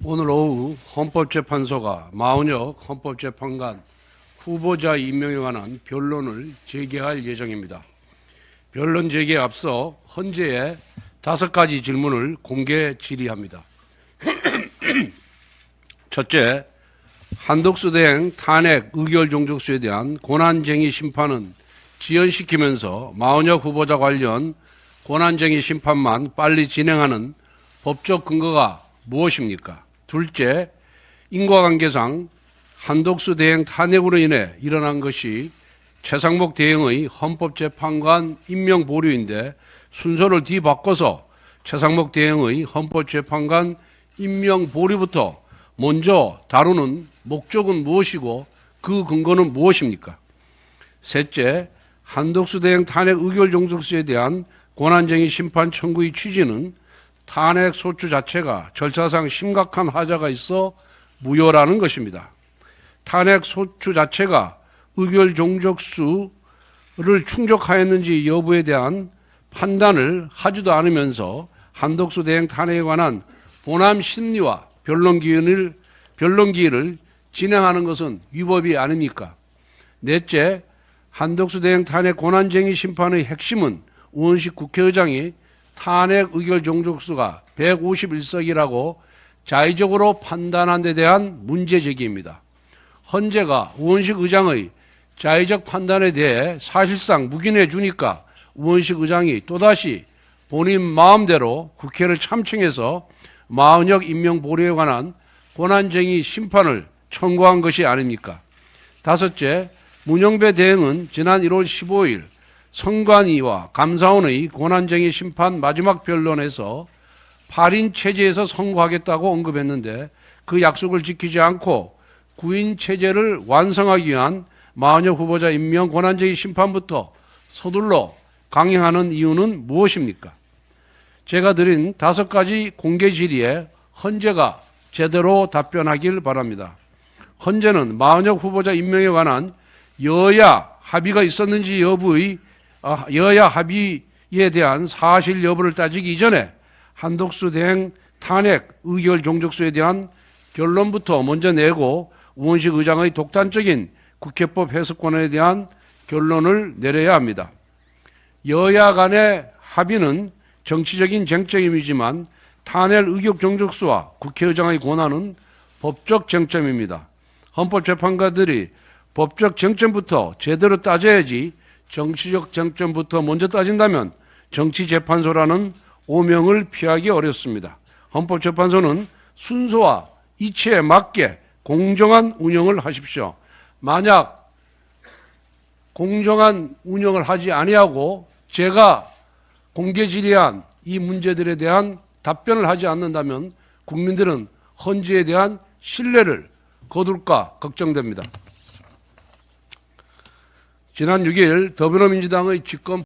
오늘 오후 헌법재판소가 마은혁 헌법재판관 후보자 임명에 관한 변론을 재개할 예정입니다. 변론 재개에 앞서 헌재에 5가지 질문을 공개 질의합니다. 첫째, 한덕수 대행 탄핵 의결 종족수에 대한 권한쟁의 심판은 지연시키면서 마은혁 후보자 관련 권한쟁의 심판만 빨리 진행하는 법적 근거가 무엇입니까? 둘째, 인과관계상 한덕수 대행 탄핵으로 인해 일어난 것이 최상목 대행의 헌법재판관 임명 보류인데 순서를 뒤바꿔서 최상목 대행의 헌법재판관 임명 보류부터 먼저 다루는 목적은 무엇이고 그 근거는 무엇입니까? 셋째, 한덕수 대행 탄핵 의결 종족수에 대한 권한쟁의 심판 청구의 취지는 탄핵 소추 자체가 절차상 심각한 하자가 있어 무효라는 것입니다. 탄핵 소추 자체가 의결 종족수를 충족하였는지 여부에 대한 판단을 하지도 않으면서 한덕수 대행 탄핵에 관한 본안 심리와 변론 기일을 진행하는 것은 위법이 아닙니까? 넷째, 한덕수 대행 탄핵 권한쟁의 심판의 핵심은 우원식 국회의장이 탄핵 의결 종족수가 151석이라고 자의적으로 판단한 데 대한 문제 제기입니다. 헌재가 우원식 의장의 자의적 판단에 대해 사실상 묵인해 주니까 우원식 의장이 또다시 본인 마음대로 국회를 참청해서 마은혁 임명 보류에 관한 권한쟁의 심판을 청구한 것이 아닙니까? 다섯째, 문영배 대행은 지난 1월 15일 선관위와 감사원의 권한쟁의 심판 마지막 변론에서 8인 체제에서 선고하겠다고 언급했는데 그 약속을 지키지 않고 9인 체제를 완성하기 위한 마은혁 후보자 임명 권한쟁의 심판부터 서둘러 강행하는 이유는 무엇입니까? 제가 드린 5가지 공개 질의에 헌재가 제대로 답변하길 바랍니다. 헌재는 마은혁 후보자 임명에 관한 여야 합의가 있었는지 여부의 여야 합의에 대한 사실 여부를 따지기 이전에 한덕수 대행 탄핵 의결 종족수에 대한 결론부터 먼저 내고 우원식 의장의 독단적인 국회법 해석권에 대한 결론을 내려야 합니다. 여야 간의 합의는 정치적인 쟁점이지만 탄핵 의결 종족수와 국회의장의 권한은 법적 쟁점입니다. 헌법재판관들이 법적 쟁점부터 제대로 따져야지 정치적 쟁점부터 먼저 따진다면 정치재판소라는 오명을 피하기 어렵습니다. 헌법재판소는 순서와 이치에 맞게 공정한 운영을 하십시오. 만약 공정한 운영을 하지 아니하고 제가 공개 질의한 이 문제들에 대한 답변을 하지 않는다면 국민들은 헌재에 대한 신뢰를 거둘까 걱정됩니다. 지난 6일 더불어민주당의 집권